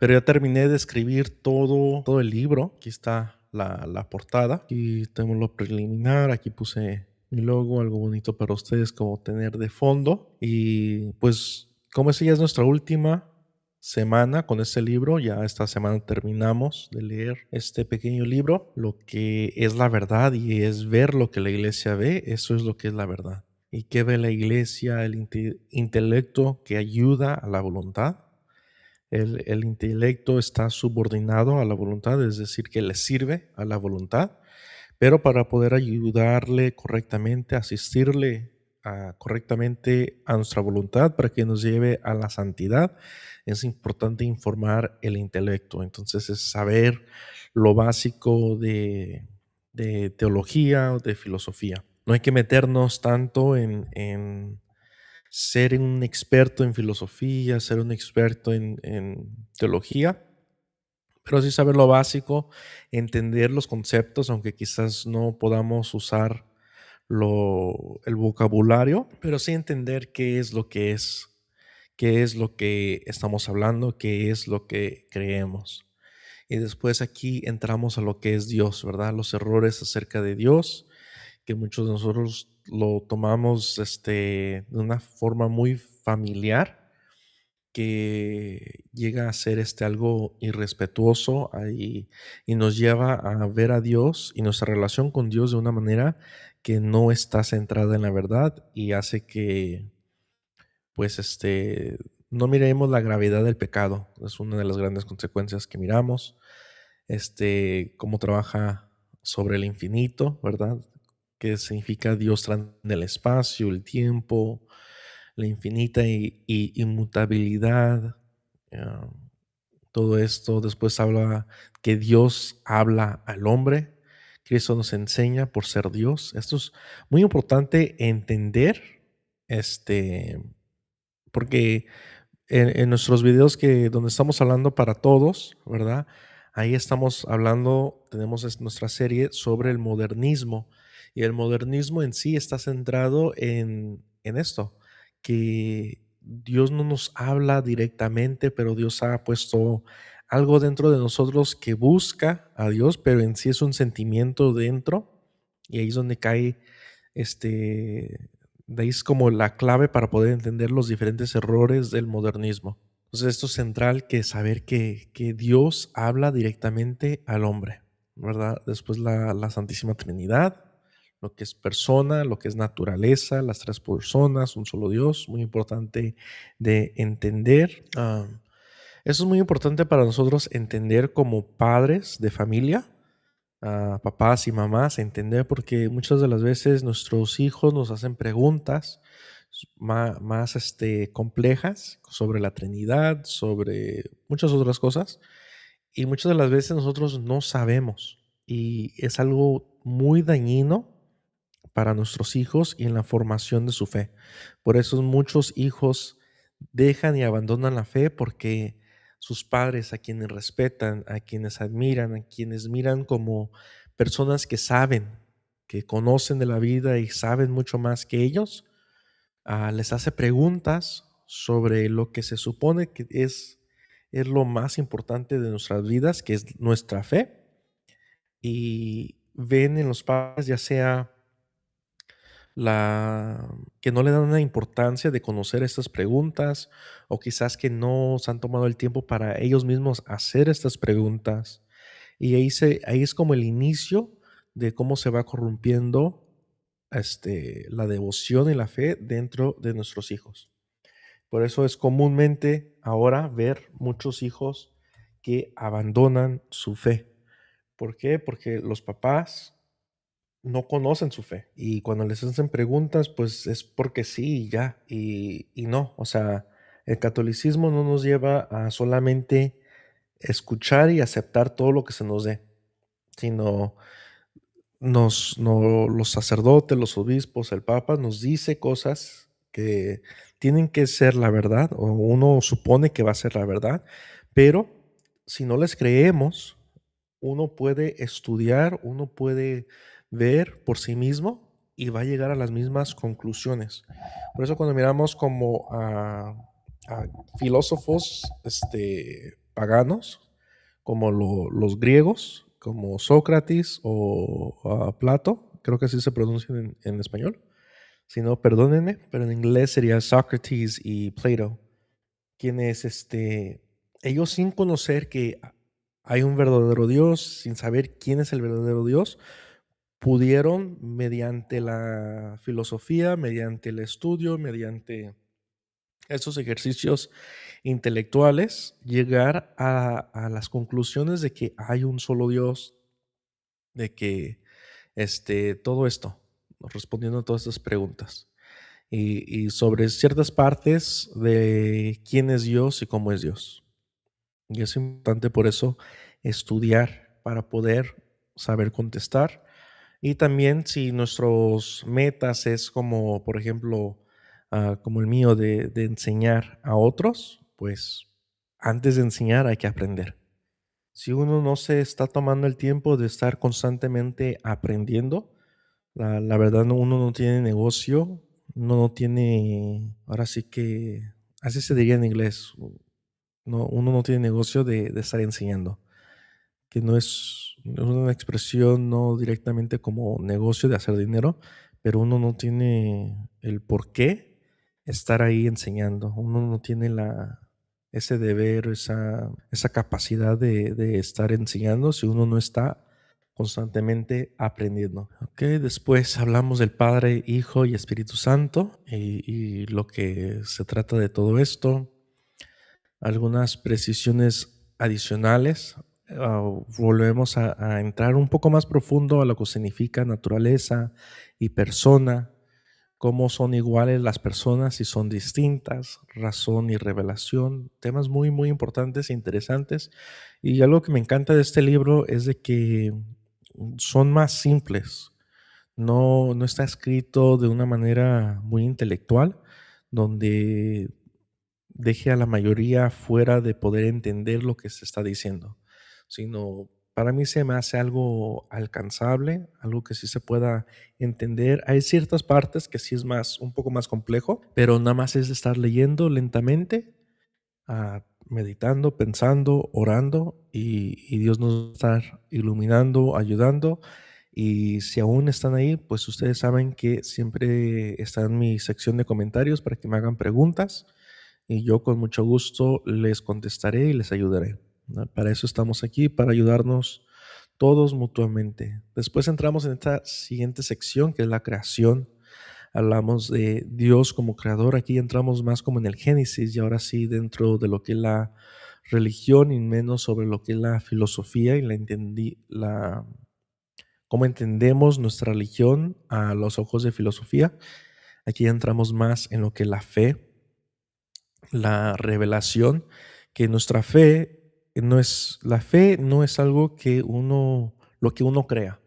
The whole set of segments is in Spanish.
Pero ya terminé de escribir todo el libro. Aquí está la portada. Aquí tenemos lo preliminar. Aquí puse mi logo, algo bonito para ustedes como tener de fondo. Y pues como esa ya es nuestra última semana con este libro, ya esta semana terminamos de leer este pequeño libro, lo que es la verdad y es ver lo que la iglesia ve, eso es lo que es la verdad. ¿Y qué ve la iglesia? El intelecto que ayuda a la voluntad. El intelecto está subordinado a la voluntad, es decir, que le sirve a la voluntad, pero para poder ayudarle correctamente, asistirle correctamente a nuestra voluntad para que nos lleve a la santidad, es importante informar el intelecto. Entonces es saber lo básico de teología o de filosofía. No hay que meternos tanto en ser un experto en filosofía, ser un experto en teología, pero sí saber lo básico, entender los conceptos, aunque quizás no podamos usar el vocabulario, pero sí entender qué es lo que estamos hablando, qué es lo que creemos. Y después aquí entramos a lo que es Dios, ¿verdad? Los errores acerca de Dios, que muchos de nosotros lo tomamos de una forma muy familiar, que llega a ser algo irrespetuoso y nos lleva a ver a Dios y nuestra relación con Dios de una manera que no está centrada en la verdad y hace que pues no miremos la gravedad del pecado. Es una de las grandes consecuencias que miramos, cómo trabaja sobre el infinito, ¿verdad? ¿Qué significa Dios trasciende el espacio, el tiempo, la infinita y inmutabilidad? ah, Todo esto después habla que Dios habla al hombre. Cristo nos enseña por ser Dios. Esto es muy importante entender, este, porque en nuestros videos donde estamos hablando para todos, ¿verdad? Ahí estamos hablando, tenemos nuestra serie sobre el modernismo. Y el modernismo en sí está centrado en esto, que Dios no nos habla directamente, pero Dios ha puesto algo dentro de nosotros que busca a Dios, pero en sí es un sentimiento dentro. Y ahí es donde cae de ahí es como la clave para poder entender los diferentes errores del modernismo. Entonces, esto es central, que saber que Dios habla directamente al hombre, ¿verdad? Después la Santísima Trinidad, lo que es persona, lo que es naturaleza, las tres personas, un solo Dios, muy importante de entender. Eso es muy importante para nosotros entender como padres de familia, papás y mamás, entender, porque muchas de las veces nuestros hijos nos hacen preguntas más complejas sobre la Trinidad, sobre muchas otras cosas, y muchas de las veces nosotros no sabemos, y es algo muy dañino para nuestros hijos y en la formación de su fe. Por eso muchos hijos dejan y abandonan la fe porque sus padres, a quienes respetan, a quienes admiran, a quienes miran como personas que saben, que conocen de la vida y saben mucho más que ellos, les hace preguntas sobre lo que se supone que es lo más importante de nuestras vidas, que es nuestra fe, y ven en los padres ya sea la que no le dan una importancia de conocer estas preguntas, o quizás que no se han tomado el tiempo para ellos mismos hacer estas preguntas. Y ahí es como el inicio de cómo se va corrompiendo la devoción y la fe dentro de nuestros hijos. Por eso es comúnmente ahora ver muchos hijos que abandonan su fe. ¿Por qué? Porque los papás no conocen su fe, y cuando les hacen preguntas, pues es porque sí y ya, y no, o sea, el catolicismo no nos lleva a solamente escuchar y aceptar todo lo que se nos dé, sino los sacerdotes, los obispos, el papa nos dice cosas que tienen que ser la verdad, o uno supone que va a ser la verdad, pero si no les creemos, uno puede estudiar, uno puede ver por sí mismo y va a llegar a las mismas conclusiones. Por eso cuando miramos como a filósofos paganos, como los griegos, como Sócrates o Plato, creo que así se pronuncia en español. Si no, perdónenme, pero en inglés sería Socrates y Plato, quienes, ellos sin conocer que hay un verdadero Dios, sin saber quién es el verdadero Dios, pudieron, mediante la filosofía, mediante el estudio, mediante estos ejercicios intelectuales, llegar a las conclusiones de que hay un solo Dios, de que todo esto, respondiendo a todas estas preguntas y sobre ciertas partes de quién es Dios y cómo es Dios. Y es importante por eso estudiar para poder saber contestar. Y también si nuestros metas es como, por ejemplo, como el mío de enseñar a otros, pues antes de enseñar hay que aprender. Si uno no se está tomando el tiempo de estar constantemente aprendiendo, la verdad uno no tiene negocio, uno no tiene, ahora sí que, así se diría en inglés, no, uno no tiene negocio de estar enseñando, que no es una expresión no directamente como negocio de hacer dinero, pero uno no tiene el por qué estar ahí enseñando, uno no tiene ese deber, esa capacidad de estar enseñando si uno no está constantemente aprendiendo. Ok, después hablamos del Padre, Hijo y Espíritu Santo y lo que se trata de todo esto, algunas precisiones adicionales. Volvemos a entrar un poco más profundo a lo que significa naturaleza y persona, cómo son iguales las personas y son distintas, razón y revelación, temas muy, muy importantes e interesantes. Y algo que me encanta de este libro es de que son más simples, no está escrito de una manera muy intelectual, donde deje a la mayoría fuera de poder entender lo que se está diciendo, sino para mí se me hace algo alcanzable, algo que sí se pueda entender. Hay ciertas partes que sí es un poco más complejo, pero nada más es estar leyendo lentamente, meditando, pensando, orando y Dios nos va a estar iluminando, ayudando. Y si aún están ahí, pues ustedes saben que siempre está en mi sección de comentarios para que me hagan preguntas y yo con mucho gusto les contestaré y les ayudaré, ¿no? Para eso estamos aquí, para ayudarnos todos mutuamente. Después entramos en esta siguiente sección que es la creación. Hablamos de Dios como creador. Aquí entramos más como en el Génesis y ahora sí dentro de lo que es la religión y menos sobre lo que es la filosofía y cómo entendemos nuestra religión a los ojos de filosofía. Aquí entramos más en lo que es la fe, la revelación, que nuestra la fe no es algo lo que uno crea.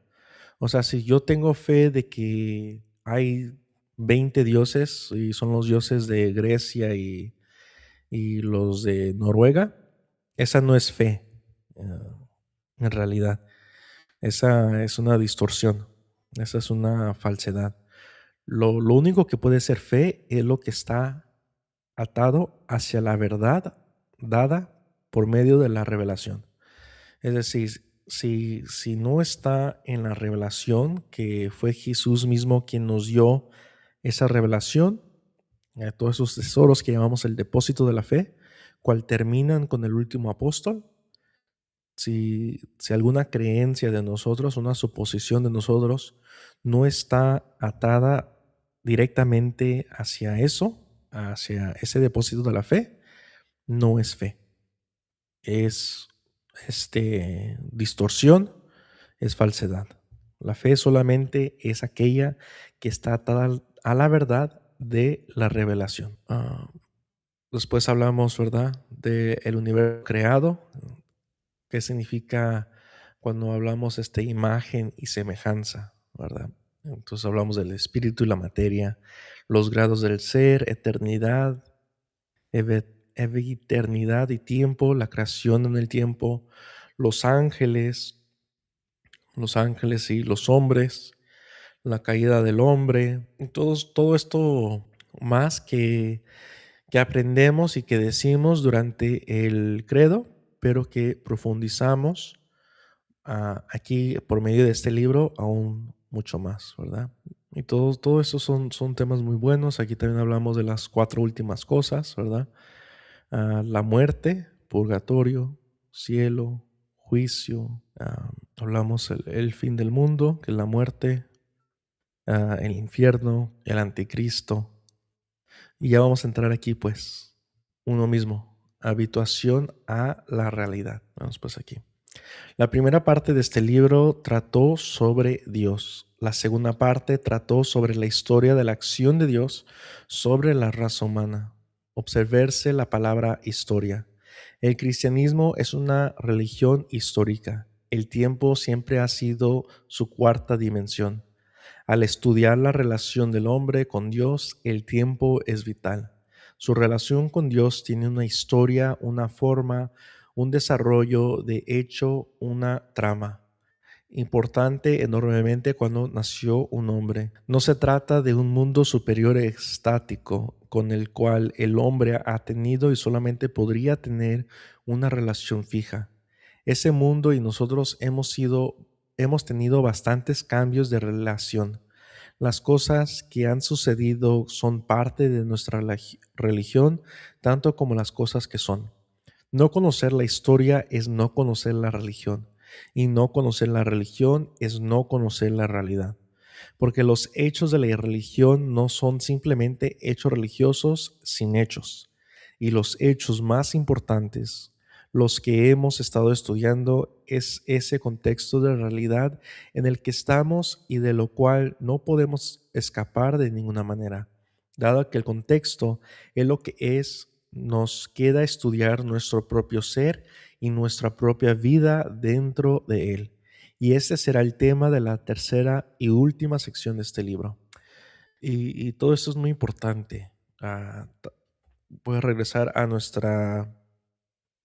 O sea, si yo tengo fe de que hay 20 dioses y son los dioses de Grecia y los de Noruega, esa no es fe, en realidad. Esa es una distorsión, esa es una falsedad. Lo único que puede ser fe es lo que está atado hacia la verdad dada por medio de la revelación. Es decir, si no está en la revelación, que fue Jesús mismo quien nos dio esa revelación, todos esos tesoros que llamamos el depósito de la fe, cual terminan con el último apóstol, si alguna creencia de nosotros, una suposición de nosotros, no está atada directamente hacia eso, hacia ese depósito de la fe, no es fe. Es distorsión, es falsedad. La fe solamente es aquella que está atada a la verdad de la revelación. Después hablamos, ¿verdad?, del universo creado. ¿Qué significa cuando hablamos imagen y semejanza, verdad? Entonces hablamos del espíritu y la materia, los grados del ser, eternidad, eve- eternidad y tiempo, la creación en el tiempo, los ángeles y los hombres, la caída del hombre, y todo esto más que aprendemos y que decimos durante el credo, pero que profundizamos aquí por medio de este libro aún mucho más, ¿verdad? Y todo eso son temas muy buenos. Aquí también hablamos de las cuatro últimas cosas, ¿verdad? La muerte, purgatorio, cielo, juicio. Hablamos el fin del mundo, que es la muerte, el infierno, el anticristo. Y ya vamos a entrar aquí, pues, uno mismo, habituación a la realidad. Vamos pues aquí. La primera parte de este libro trató sobre Dios. La segunda parte trató sobre la historia de la acción de Dios sobre la raza humana. Observarse la palabra historia. El cristianismo es una religión histórica. El tiempo siempre ha sido su cuarta dimensión. Al estudiar la relación del hombre con Dios, el tiempo es vital. Su relación con Dios tiene una historia, una forma, un desarrollo de hecho, una trama. Importante enormemente cuando nació un hombre. No se trata de un mundo superior estático con el cual el hombre ha tenido y solamente podría tener una relación fija. Ese mundo y nosotros hemos tenido bastantes cambios de relación. Las cosas que han sucedido son parte de nuestra religión, tanto como las cosas que son. No conocer la historia es no conocer la religión, y no conocer la religión es no conocer la realidad, porque los hechos de la religión no son simplemente hechos religiosos sin hechos, y los hechos más importantes, los que hemos estado estudiando, es ese contexto de realidad en el que estamos y de lo cual no podemos escapar de ninguna manera. Dado que el contexto es lo que es, nos queda estudiar nuestro propio ser y nuestra propia vida dentro de él. Y este será el tema de la tercera y última sección de este libro. Y todo esto es muy importante. Voy a regresar a nuestra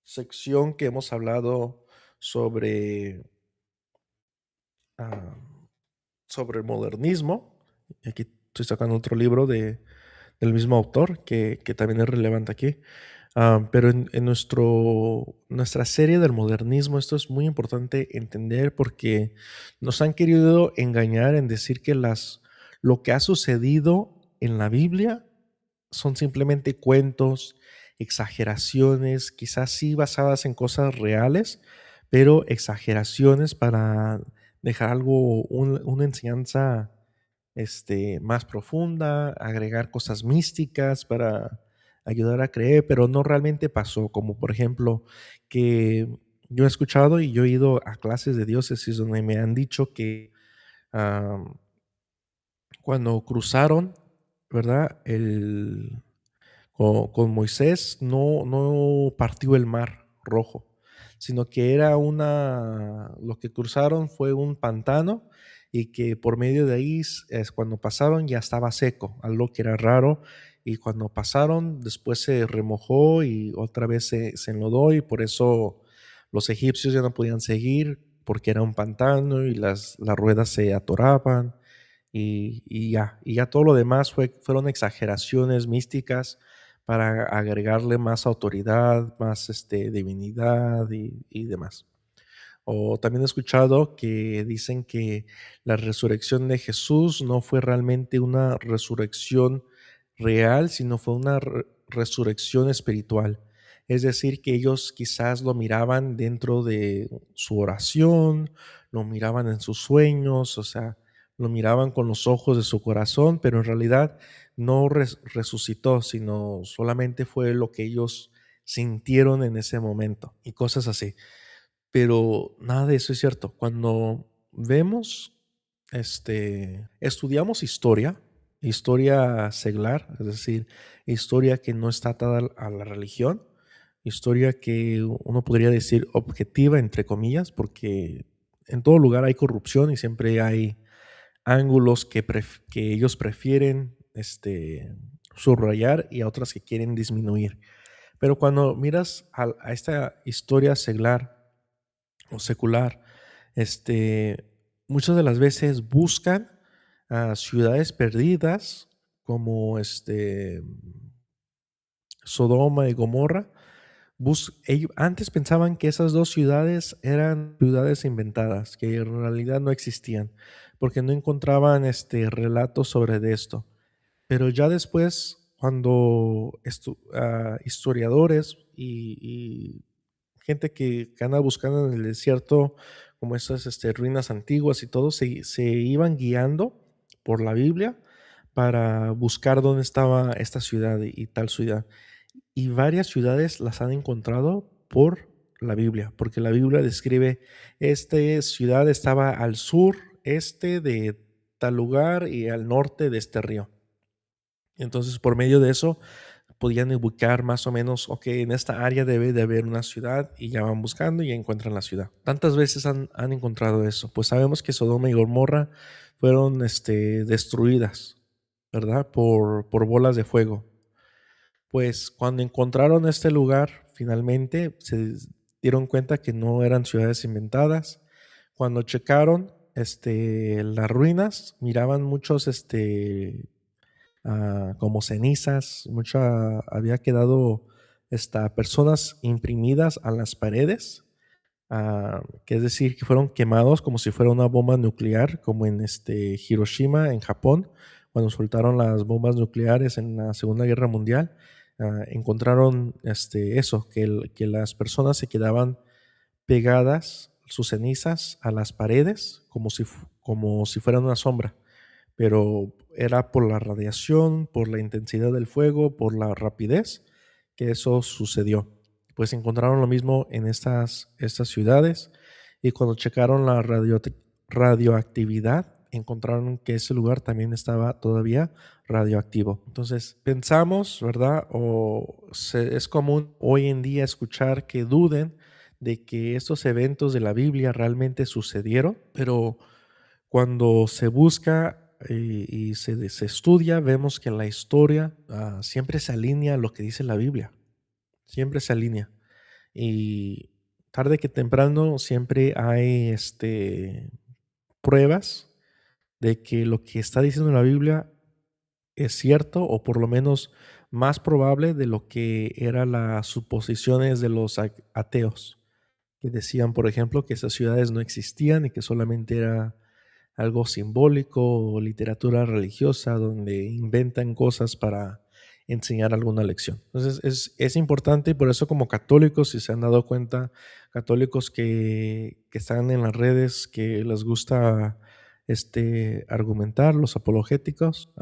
sección que hemos hablado sobre, ah, sobre el modernismo. Aquí estoy sacando otro libro del mismo autor que también es relevante aquí. Pero en nuestra serie del modernismo, esto es muy importante entender porque nos han querido engañar en decir que lo que ha sucedido en la Biblia son simplemente cuentos, exageraciones, quizás sí basadas en cosas reales, pero exageraciones para dejar algo, una enseñanza más profunda, agregar cosas místicas para ayudar a creer, pero no realmente pasó, como por ejemplo que yo he escuchado y yo he ido a clases de diócesis donde me han dicho que am, cuando cruzaron, ¿verdad? Con Moisés no partió el mar rojo, sino que lo que cruzaron fue un pantano y que por medio de ahí es cuando pasaron ya estaba seco, algo que era raro, y cuando pasaron después se remojó y otra vez se enlodó y por eso los egipcios ya no podían seguir porque era un pantano y las ruedas se atoraban y ya todo lo demás fueron exageraciones místicas para agregarle más autoridad, más divinidad y demás. O también he escuchado que dicen que la resurrección de Jesús no fue realmente una resurrección real, sino fue una resurrección espiritual. Es decir, que ellos quizás lo miraban dentro de su oración, lo miraban en sus sueños, o sea, lo miraban con los ojos de su corazón, pero en realidad no resucitó, sino solamente fue lo que ellos sintieron en ese momento y cosas así. Pero nada de eso es cierto. Cuando vemos, estudiamos historia, historia seglar, es decir, historia que no está atada a la religión, historia que uno podría decir objetiva, entre comillas, porque en todo lugar hay corrupción y siempre hay ángulos que ellos prefieren subrayar y a otras que quieren disminuir. Pero cuando miras a esta historia seglar, o secular, muchas de las veces buscan a ciudades perdidas como Sodoma y Gomorra, Antes pensaban que esas 2 ciudades eran ciudades inventadas, que en realidad no existían, porque no encontraban, relatos sobre de esto. Pero ya después, cuando historiadores y gente que anda buscando en el desierto como esas, ruinas antiguas y todo, se iban guiando por la Biblia para buscar dónde estaba esta ciudad y tal ciudad. Y varias ciudades las han encontrado por la Biblia, porque la Biblia describe, esta ciudad estaba al sur, de tal lugar y al norte de este río. Entonces, por medio de eso, podían ubicar más o menos, ok, en esta área debe de haber una ciudad y ya van buscando y ya encuentran la ciudad. Tantas veces han encontrado eso. Pues sabemos que Sodoma y Gomorra fueron destruidas, ¿verdad? Por bolas de fuego. Pues cuando encontraron este lugar, finalmente se dieron cuenta que no eran ciudades inventadas. Cuando checaron las ruinas, miraban muchos como cenizas, había quedado personas imprimidas a las paredes, que es decir, que fueron quemados como si fuera una bomba nuclear, como en Hiroshima, en Japón, cuando soltaron las bombas nucleares en la Segunda Guerra Mundial. Encontraron eso, que las personas se quedaban pegadas, sus cenizas, a las paredes, como si fueran una sombra, pero era por la radiación, por la intensidad del fuego, por la rapidez que eso sucedió. Pues encontraron lo mismo en estas ciudades, y cuando checaron la radioactividad, encontraron que ese lugar también estaba todavía radioactivo. Entonces pensamos, ¿verdad? Es común hoy en día escuchar que duden de que estos eventos de la Biblia realmente sucedieron, pero cuando se busca se estudia, vemos que la historia siempre se alinea a lo que dice la Biblia, siempre se alinea. Y tarde que temprano siempre hay pruebas de que lo que está diciendo la Biblia es cierto, o por lo menos más probable de lo que eran las suposiciones de los ateos, que decían, por ejemplo, que esas ciudades no existían y que solamente era algo simbólico o literatura religiosa donde inventan cosas para enseñar alguna lección. Entonces es importante, y por eso como católicos, si se han dado cuenta, católicos que están en las redes, que les gusta argumentar, los apologéticos,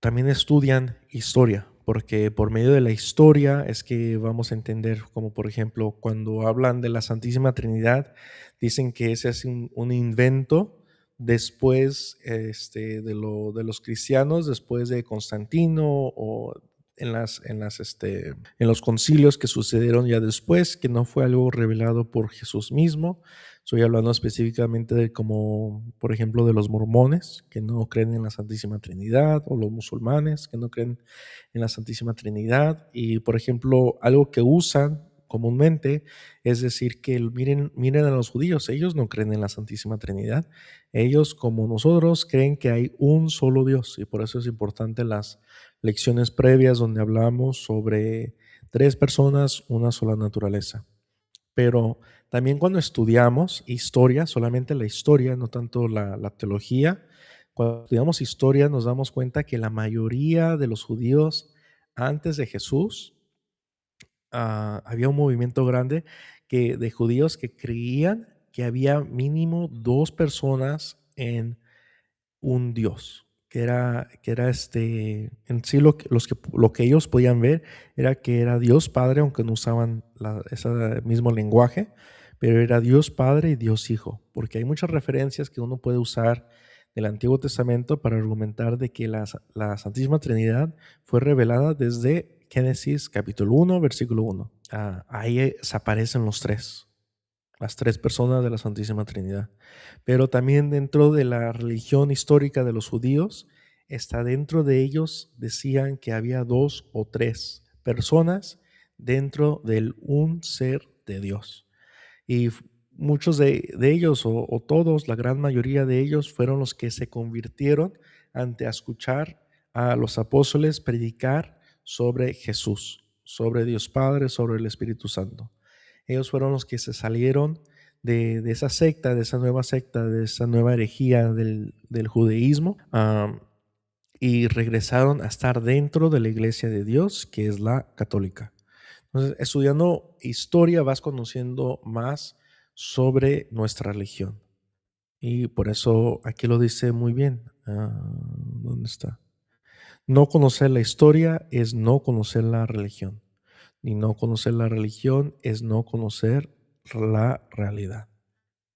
también estudian historia, porque por medio de la historia es que vamos a entender, como por ejemplo, cuando hablan de la Santísima Trinidad, dicen que ese es un invento después de los cristianos, después de Constantino, o en los concilios que sucedieron ya después, que no fue algo revelado por Jesús mismo. Estoy hablando específicamente de, como por ejemplo, de los mormones, que no creen en la Santísima Trinidad, o los musulmanes que no creen en la Santísima Trinidad. Y por ejemplo, algo que usan comúnmente es decir que miren a los judíos, ellos no creen en la Santísima Trinidad. Ellos, como nosotros, creen que hay un solo Dios, y por eso es importante las lecciones previas donde hablamos sobre tres personas, una sola naturaleza. Pero también cuando estudiamos historia, solamente la historia, no tanto la teología, cuando estudiamos historia nos damos cuenta que la mayoría de los judíos antes de Jesús, había un movimiento grande de judíos que creían que había mínimo dos personas en un Dios, que era en sí lo que ellos podían ver era que era Dios Padre, aunque no usaban ese mismo lenguaje, pero era Dios Padre y Dios Hijo, porque hay muchas referencias que uno puede usar del Antiguo Testamento para argumentar de que la Santísima Trinidad fue revelada desde Génesis capítulo 1, versículo 1. Ahí se aparecen los tres, las tres personas de la Santísima Trinidad. Pero también dentro de la religión histórica de los judíos, está dentro de ellos, decían que había dos o tres personas dentro del un ser de Dios. Y muchos de ellos, o todos, la gran mayoría de ellos, fueron los que se convirtieron ante escuchar a los apóstoles predicar sobre Jesús. sobre Dios Padre, sobre el Espíritu Santo. Ellos fueron los que se salieron de esa secta, de esa nueva herejía del judaísmo, y regresaron a estar dentro de la iglesia de Dios, que es la católica. Entonces, estudiando historia vas conociendo más sobre nuestra religión. Y por eso aquí lo dice muy bien. ¿Dónde está? No conocer la historia es no conocer la religión. Y no conocer la religión es no conocer la realidad.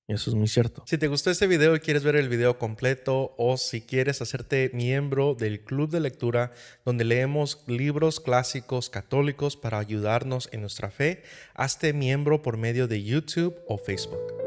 Eso es muy cierto. Si te gustó este video y quieres ver el video completo, o si quieres hacerte miembro del club de lectura donde leemos libros clásicos católicos para ayudarnos en nuestra fe, hazte miembro por medio de YouTube o Facebook.